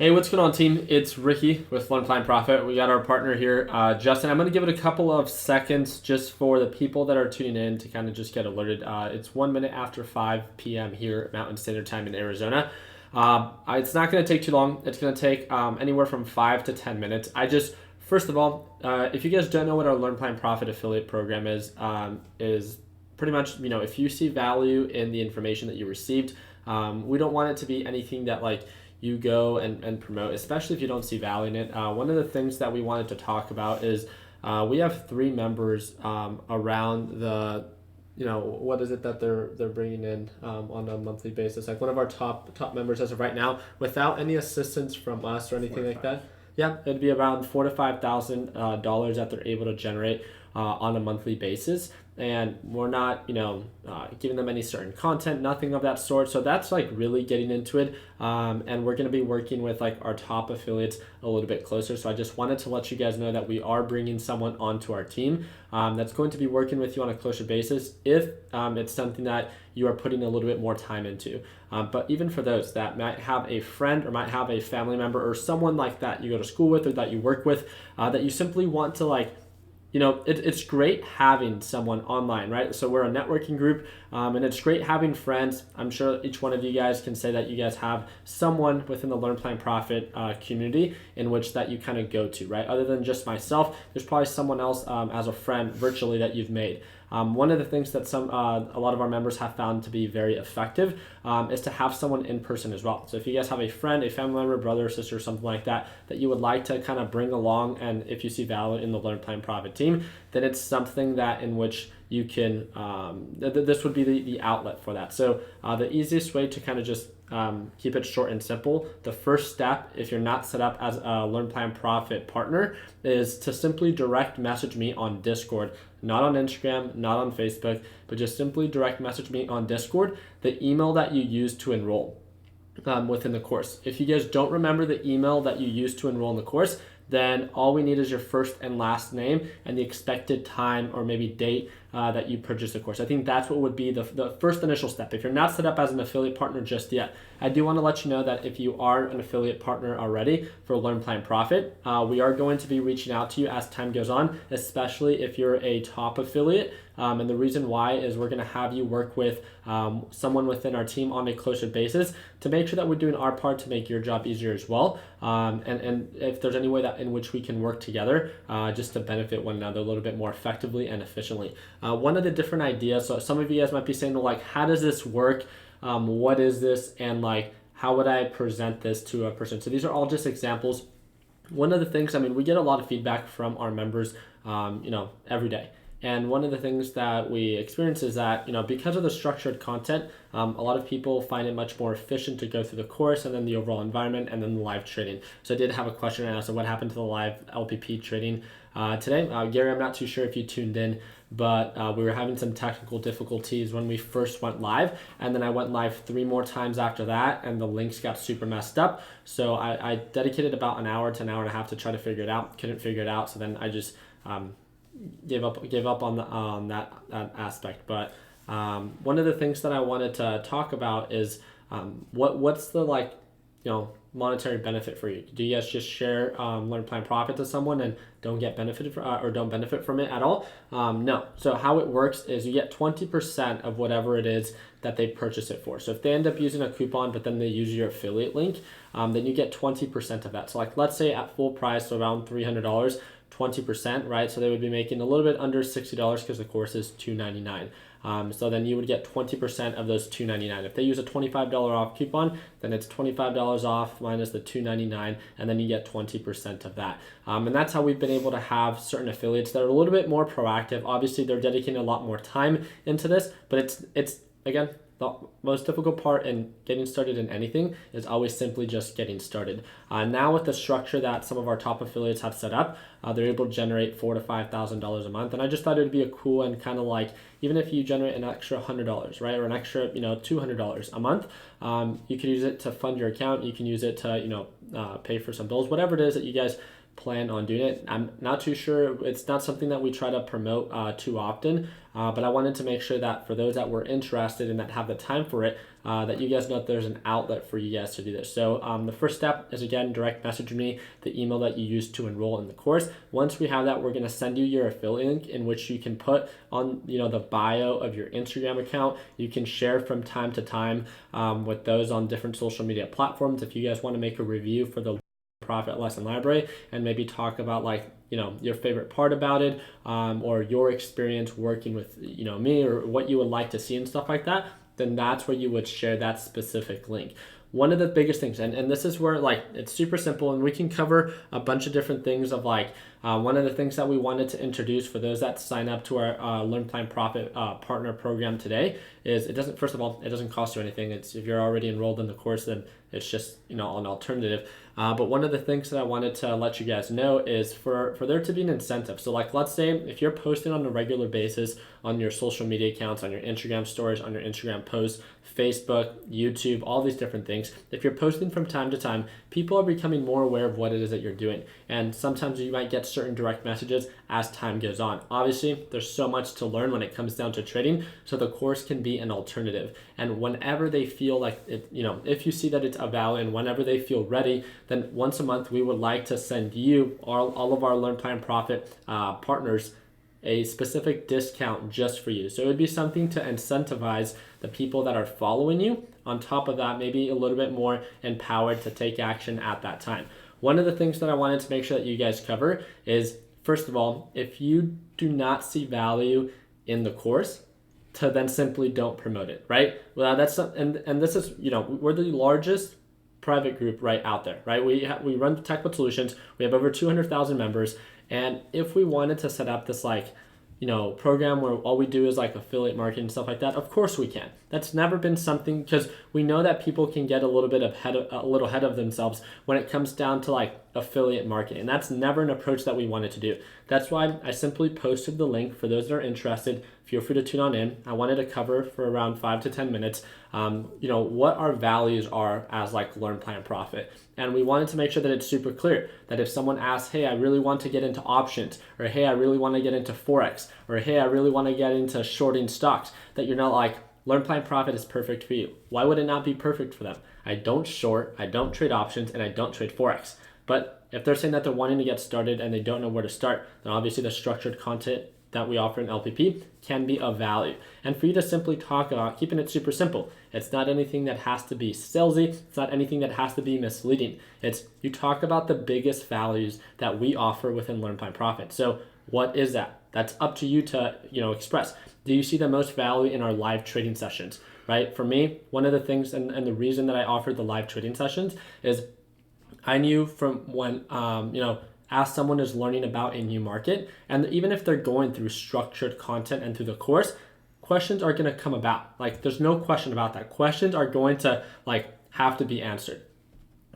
Hey, what's going on, team? It's Ricky with Learn Plan Profit. We got our partner here, Justin. I'm going to give it a couple of seconds just for the people that are tuning in to kind of just get alerted. It's 1 minute after 5 p.m. here Mountain Standard Time in Arizona. It's not going to take too long. It's going to take anywhere from 5 to 10 minutes. First of all, if you guys don't know what our Learn Plan Profit affiliate program is pretty much, if you see value in the information that you received, we don't want it to be anything that you go and promote, especially if you don't see value in it. One of the things that we wanted to talk about is we have 3 members around the, what is it that they're bringing in on a monthly basis? Like one of our top members as of right now, without any assistance from us or anything like that. Yeah, it'd be around $4,000 to $5,000 that they're able to generate on a monthly basis. And we're not, giving them any certain content, nothing of that sort. So that's really getting into it. And we're going to be working with our top affiliates a little bit closer. So I just wanted to let you guys know that we are bringing someone onto our team that's going to be working with you on a closer basis if it's something that you are putting a little bit more time into. But even for those that might have a friend or might have a family member or someone like that you go to school with or that you work with, that you simply want to it's great having someone online, right? So we're a networking group, and it's great having friends. I'm sure each one of you guys can say that you guys have someone within the Learn Plan Profit community in which that you kind of go to, right? Other than just myself, there's probably someone else as a friend virtually that you've made. One of the things that a lot of our members have found to be very effective is to have someone in person as well. So if you guys have a friend, a family member, brother, sister, something like that you would like to kind of bring along, and if you see value in the Learn Plan Profit team, then it's something that in which you can, this would be the outlet for that. So the easiest way to kind of just keep it short and simple, the first step, if you're not set up as a Learn Plan Profit partner, is to simply direct message me on Discord, not on Instagram, not on Facebook, but just simply direct message me on Discord, the email that you use to enroll within the course. If you guys don't remember the email that you used to enroll in the course, then all we need is your first and last name and the expected time or maybe date that you purchased the course. I think that's what would be the first initial step. If you're not set up as an affiliate partner just yet, I do want to let you know that if you are an affiliate partner already for Learn Plan Profit, we are going to be reaching out to you as time goes on, especially if you're a top affiliate. And the reason why is we're going to have you work with someone within our team on a closer basis to make sure that we're doing our part to make your job easier as well. And if there's any way that in which we can work together just to benefit one another a little bit more effectively and efficiently. One of the different ideas, so some of you guys might be saying, well, how does this work? What is this? And how would I present this to a person? So these are all just examples. One of the things, we get a lot of feedback from our members, every day. And one of the things that we experience is that, because of the structured content, a lot of people find it much more efficient to go through the course and then the overall environment and then the live trading. So I did have a question asked of what happened to the live LPP trading today. Gary, I'm not too sure if you tuned in, but we were having some technical difficulties when we first went live. And then I went live 3 more times after that, and the links got super messed up. So I dedicated about an hour to an hour and a half to try to figure it out. Couldn't figure it out. So then I just gave up on that aspect. But one of the things that I wanted to talk about is what's the monetary benefit for you? Do you guys just share Learn Plan Profit to someone and don't get benefited or don't benefit from it at all? No. So how it works is you get 20% of whatever it is that they purchase it for. So if they end up using a coupon, but then they use your affiliate link, then you get 20% of that. So let's say at full price, so around $300, 20%, right? So they would be making a little bit under $60 because the course is $299. So then you would get 20% of those $299. If they use a $25 off coupon, then it's $25 off minus the $299, and then you get 20% of that. And that's how we've been able to have certain affiliates that are a little bit more proactive. Obviously, they're dedicating a lot more time into this, but it's again, the most difficult part in getting started in anything is always simply just getting started. Now with the structure that some of our top affiliates have set up, they're able to generate $4,000 to $5,000 a month. And I just thought it would be a cool and kind of even if you generate an extra $100, right, or an extra $200 a month, you can use it to fund your account. You can use it to pay for some bills, whatever it is that you guys plan on doing it. I'm not too sure. It's not something that we try to promote too often, but I wanted to make sure that for those that were interested and that have the time for it, that you guys know that there's an outlet for you guys to do this. So the first step is, again, direct message me the email that you used to enroll in the course. Once we have that, we're going to send you your affiliate link in which you can put on the bio of your Instagram account. You can share from time to time with those on different social media platforms. If you guys want to make a review for the Profit Lesson Library and maybe talk about your favorite part about it, or your experience working with me, or what you would like to see and stuff like that, then that's where you would share that specific link. One of the biggest things, and this is where it's super simple, and we can cover a bunch of different things of one of the things that we wanted to introduce for those that sign up to our Learn Plan Profit partner program today is first of all, it doesn't cost you anything. If you're already enrolled in the course, then it's just an alternative. But one of the things that I wanted to let you guys know is for there to be an incentive. So let's say if you're posting on a regular basis on your social media accounts, on your Instagram stories, on your Instagram posts, Facebook, YouTube, all these different things, if you're posting from time to time, people are becoming more aware of what it is that you're doing. And sometimes you might get certain direct messages as time goes on. Obviously, there's so much to learn when it comes down to trading, so the course can be an alternative. And whenever they feel like it, if you see that it's a value and whenever they feel ready, then once a month we would like to send you, all of our Learn Plan Profit partners, a specific discount just for you. So it would be something to incentivize the people that are following you. On top of that, maybe a little bit more empowered to take action at that time. One of the things that I wanted to make sure that you guys cover is, first of all, if you do not see value in the course, to then simply don't promote it, right? Well, and this is, we're the largest private group right out there, right? We run Technical Solutions. We have over 200,000 members. And if we wanted to set up this program where all we do is affiliate marketing and stuff like that, of course we can. That's never been something, because we know that people can get a little ahead of themselves when it comes down to affiliate marketing. That's never an approach that we wanted to do. That's why I simply posted the link for those that are interested. Feel free to tune on in. I wanted to cover for around 5 to 10 minutes, what our values are as Learn Plan Profit. And we wanted to make sure that it's super clear that if someone asks, hey, I really want to get into options, or hey, I really want to get into Forex, or hey, I really want to get into shorting stocks, that you're not Learn Plan Profit is perfect for you. Why would it not be perfect for them? I don't short, I don't trade options, and I don't trade Forex. But if they're saying that they're wanting to get started and they don't know where to start, then obviously the structured content that we offer in LPP can be of value. And for you to simply talk about keeping it super simple. It's not anything that has to be salesy. It's not anything that has to be misleading. It's you talk about the biggest values that we offer within Learn Plan Profit. So what is that? That's up to you to express. Do you see the most value in our live trading sessions, right? For me, one of the things and the reason that I offered the live trading sessions is I knew from when, as someone is learning about a new market, and even if they're going through structured content and through the course, questions are going to come about. There's no question about that. Questions are going to have to be answered.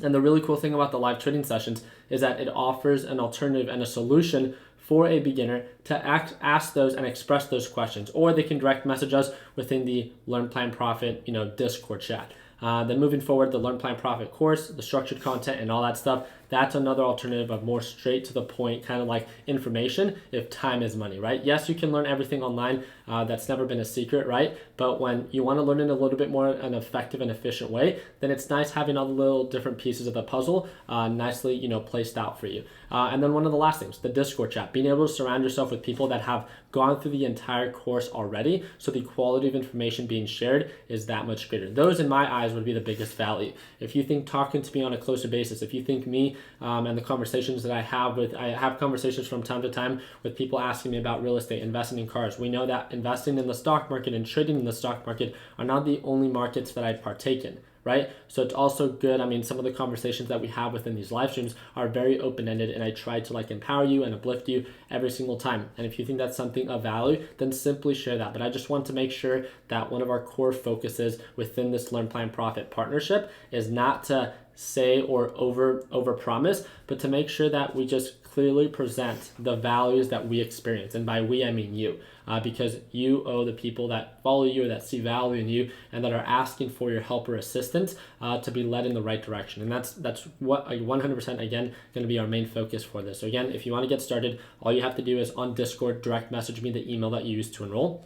And the really cool thing about the live trading sessions is that it offers an alternative and a solution for a beginner to ask those and express those questions, or they can direct message us within the Learn Plan Profit, Discord chat. Then moving forward, the Learn Plan Profit course, the structured content and all that stuff, that's another alternative of more straight to the point kind of information if time is money, right? Yes, you can learn everything online. That's never been a secret, right? But when you want to learn in a little bit more an effective and efficient way, then it's nice having all the little different pieces of the puzzle nicely, placed out for you. And then one of the last things, the Discord chat, being able to surround yourself with people that have gone through the entire course already, so the quality of information being shared is that much greater. Those, in my eyes, would be the biggest value. If you think talking to me on a closer basis, if you think me and the conversations that I have conversations from time to time with people asking me about real estate, investing in cars. We know that investing in the stock market and trading in the stock market are not the only markets that I partake in, right? So it's also good. I mean, some of the conversations that we have within these live streams are very open-ended, and I try to empower you and uplift you every single time. And if you think that's something of value, then simply share that. But I just want to make sure that one of our core focuses within this Learn Plan Profit partnership is not to say or over promise, but to make sure that we just clearly present the values that we experience. And by we, I mean you, because you owe the people that follow you or that see value in you and that are asking for your help or assistance to be led in the right direction. And that's what 100% again going to be our main focus for this. So again, if you want to get started, all you have to do is on Discord direct message me the email that you used to enroll.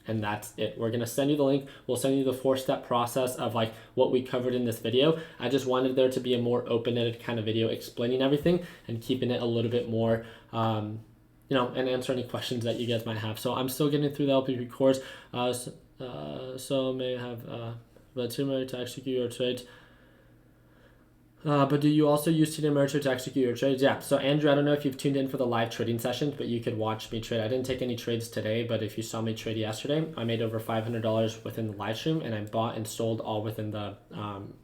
and that's it. We're gonna send you the link. We'll send you the 4-step process of like what we covered in this video. I just wanted there to be a more open-ended kind of video explaining everything and keeping it a little bit more and answer any questions that you guys might have. So I'm still getting through the LPP course. So may have the team to execute your trades. But do you also use TD Ameritrade to execute your trades? Yeah. So Andrew, I don't know if you've tuned in for the live trading sessions, but you could watch me trade. I didn't take any trades today, but if you saw me trade yesterday, I made over $500 within the live stream, and I bought and sold all within the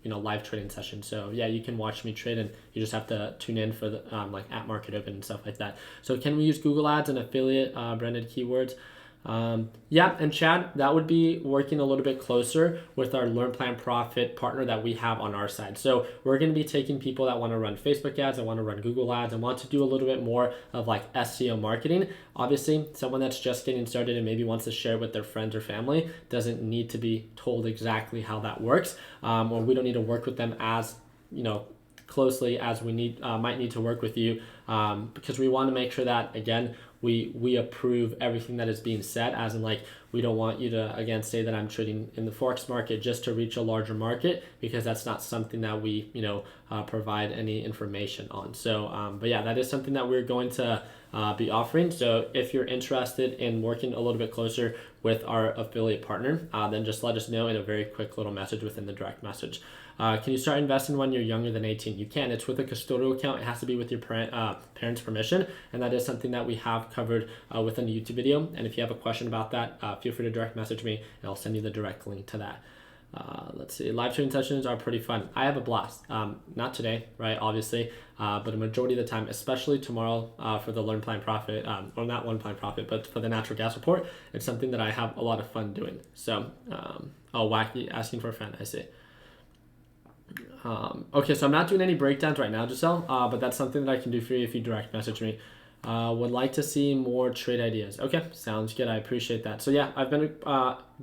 live trading session. So yeah, you can watch me trade, and you just have to tune in for the like at market open and stuff like that. So can we use Google Ads and affiliate branded keywords? Yeah, and Chad, that would be working a little bit closer with our Learn Plan Profit partner that we have on our side. So we're going to be taking people that want to run Facebook ads, that want to run Google ads, and want to do a little bit more of like SEO marketing. Obviously, someone that's just getting started and maybe wants to share with their friends or family doesn't need to be told exactly how that works, or we don't need to work with them as closely as we might need to work with you, because we want to make sure that, again, we approve everything that is being said, as in like we don't want you to again say that I'm trading in the Forex market just to reach a larger market, because that's not something that we provide any information on. So but yeah, that is something that we're going to be offering. So if you're interested in working a little bit closer with our affiliate partner, then just let us know in a very quick little message within the direct message. Can you start investing when you're younger than 18? You can. It's with a custodial account. It has to be with your parents' permission, and that is something that we have covered within the YouTube video. And if you have a question about that, feel free to direct message me, and I'll send you the direct link to that. Let's see. Live trading sessions are pretty fun. I have a blast. Not today, right? Obviously, but a majority of the time, especially tomorrow for the Learn Plan Profit, or not Learn Plan Profit, but for the natural gas report, it's something that I have a lot of fun doing. So, Wacky asking for a friend. I see. Okay, so I'm not doing any breakdowns right now, Giselle, but that's something that I can do for you if you direct message me. Would like to see more trade ideas. Okay, sounds good. I appreciate that. So yeah, I've been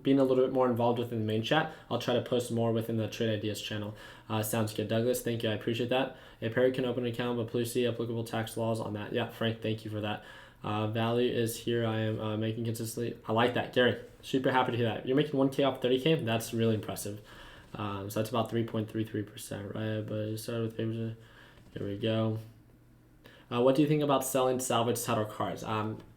being a little bit more involved within the main chat. I'll try to post more within the trade ideas channel. Sounds good. Douglas, thank you. I appreciate that. A parent can open an account, but please see applicable tax laws on that. Yeah, Frank, thank you for that. Value is here. I am making consistently. I like that, Gary. Super happy to hear that. You're making 1K off 30K. That's really impressive. So that's about 3.33%, right? But it started with favors. Here we go. What do you think about selling salvage title cars?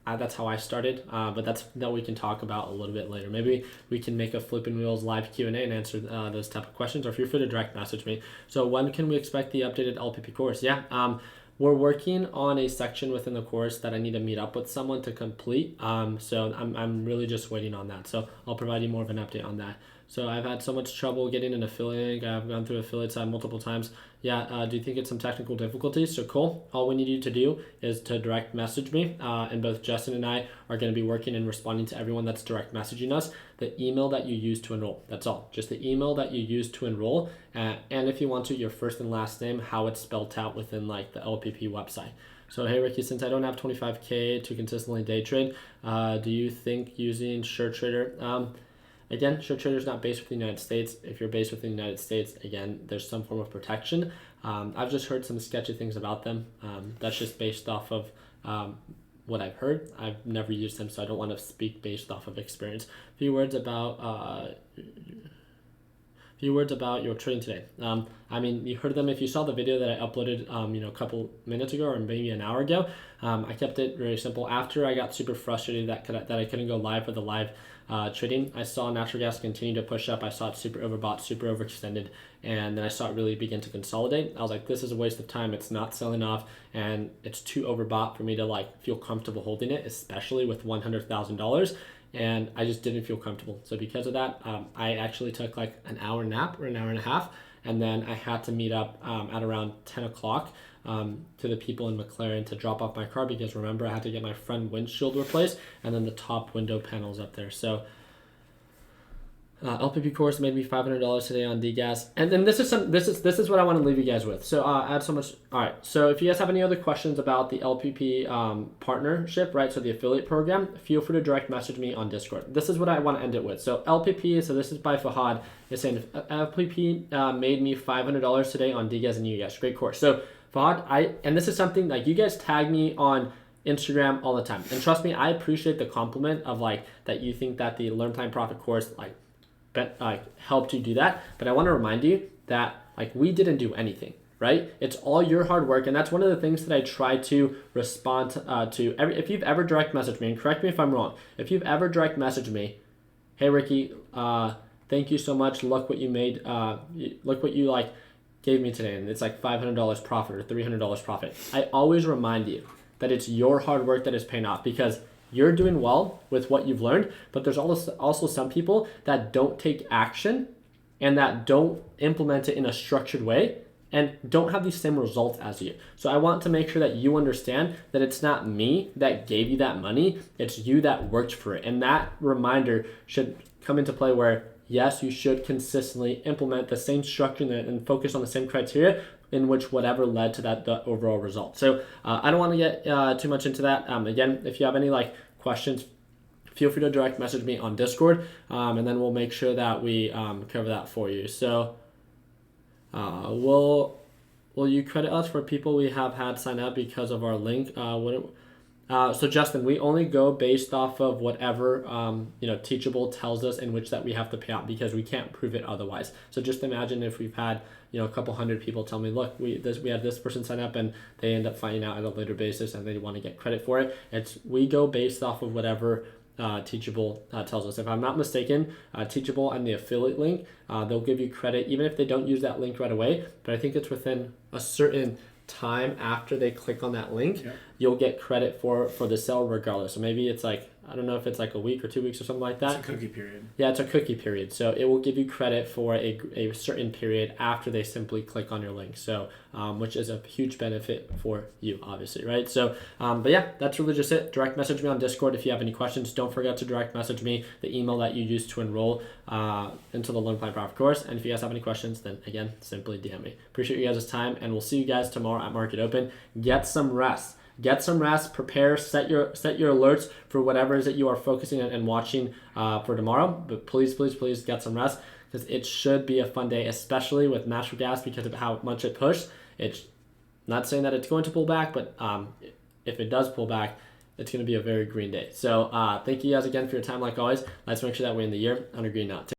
That's how I started, but that's that we can talk about a little bit later. Maybe we can make a Flipping Wheels live Q&A and answer those type of questions, or feel free to direct message me. So when can we expect the updated LPP course? Yeah, we're working on a section within the course that I need to meet up with someone to complete. So I'm really just waiting on that. So I'll provide you more of an update on that. So I've had so much trouble getting an affiliate. I've gone through affiliate side multiple times. Yeah, do you think it's some technical difficulties? So cool. All we need you to do is to direct message me. And both Justin and I are going to be working and responding to everyone that's direct messaging us. The email that you use to enroll. That's all. Just the email that you use to enroll. And if you want to, your first and last name, how it's spelled out within like the LPP website. So hey Ricky, since I don't have 25K to consistently day trade, do you think using SureTrader? Again, SureTrader is not based within the United States. If you're based within the United States, again, there's some form of protection. I've just heard some sketchy things about them. That's just based off of what I've heard. I've never used them, so I don't want to speak based off of experience. A few words about your trading today. I mean, you heard them if you saw the video that I uploaded, a couple minutes ago or maybe an hour ago. I kept it very simple. After I got super frustrated that I couldn't go live for the live trading, I saw natural gas continue to push up. I saw it super overbought, super overextended, and then I saw it really begin to consolidate. I was like, this is a waste of time. It's not selling off, and it's too overbought for me to like feel comfortable holding it, especially with $100,000. And I just didn't feel comfortable. So because of that, I actually took like an hour nap or an hour and a half, and then I had to meet up at around 10 o'clock to the people in McLaren to drop off my car, because remember, I had to get my front windshield replaced and then the top window panels up there. So LPP course made me $500 today on DGAS, and then this is what I want to leave you guys with. So I had so much. All right. So if you guys have any other questions about the LPP partnership, right? So the affiliate program, feel free to direct message me on Discord. This is what I want to end it with. So LPP. So this is by Fahad. It's saying LPP made me $500 today on DGAS and UGAS. Great course. So Fahad, and this is something like you guys tag me on Instagram all the time. And trust me, I appreciate the compliment of like that you think that the Learn Plan Profit course helped you do that. But I want to remind you that like we didn't do anything, right? It's all your hard work, and that's one of the things that I try to respond to. If you've ever direct messaged me, and correct me if I'm wrong, if you've ever direct messaged me, hey Ricky, thank you so much. Look what you made. Look what you like gave me today, and it's like $500 profit or $300 profit. I always remind you that it's your hard work that is paying off, because you're doing well with what you've learned, but there's also some people that don't take action and that don't implement it in a structured way and don't have the same results as you. So I want to make sure that you understand that it's not me that gave you that money, it's you that worked for it. And that reminder should come into play where, yes, you should consistently implement the same structure and focus on the same criteria in which whatever led to the overall result. So I don't want to get too much into that. Again, if you have any like questions, feel free to direct message me on Discord, and then we'll make sure that we cover that for you. So will you credit us for people we have had sign up because of our link? So Justin, we only go based off of whatever Teachable tells us in which that we have to pay out, because we can't prove it otherwise. So just imagine if we've had a couple hundred people tell me, look, we had this person sign up and they end up finding out at a later basis and they want to get credit for it. We go based off of whatever Teachable tells us. If I'm not mistaken, Teachable and the affiliate link, they'll give you credit even if they don't use that link right away. But I think it's within a certain time after they click on that link, you'll get credit for the sale regardless. So maybe it's like, I don't know if it's like a week or 2 weeks or something like that. It's a cookie period. Yeah, it's a cookie period. So it will give you credit for a certain period after they simply click on your link. So, which is a huge benefit for you, obviously, right? So, but yeah, that's really just it. Direct message me on Discord if you have any questions. Don't forget to direct message me the email that you used to enroll into the Learn Plan Profit course. And if you guys have any questions, then again, simply DM me. Appreciate you guys' time, and we'll see you guys tomorrow at Market Open. Get some rest. Prepare, set your alerts for whatever it is that you are focusing on and watching for tomorrow. But please get some rest, because it should be a fun day, especially with natural gas because of how much it pushed. It's not saying that it's going to pull back, but if it does pull back, it's going to be a very green day. So thank you guys again for your time like always. Let's make sure that we end the year on a green note.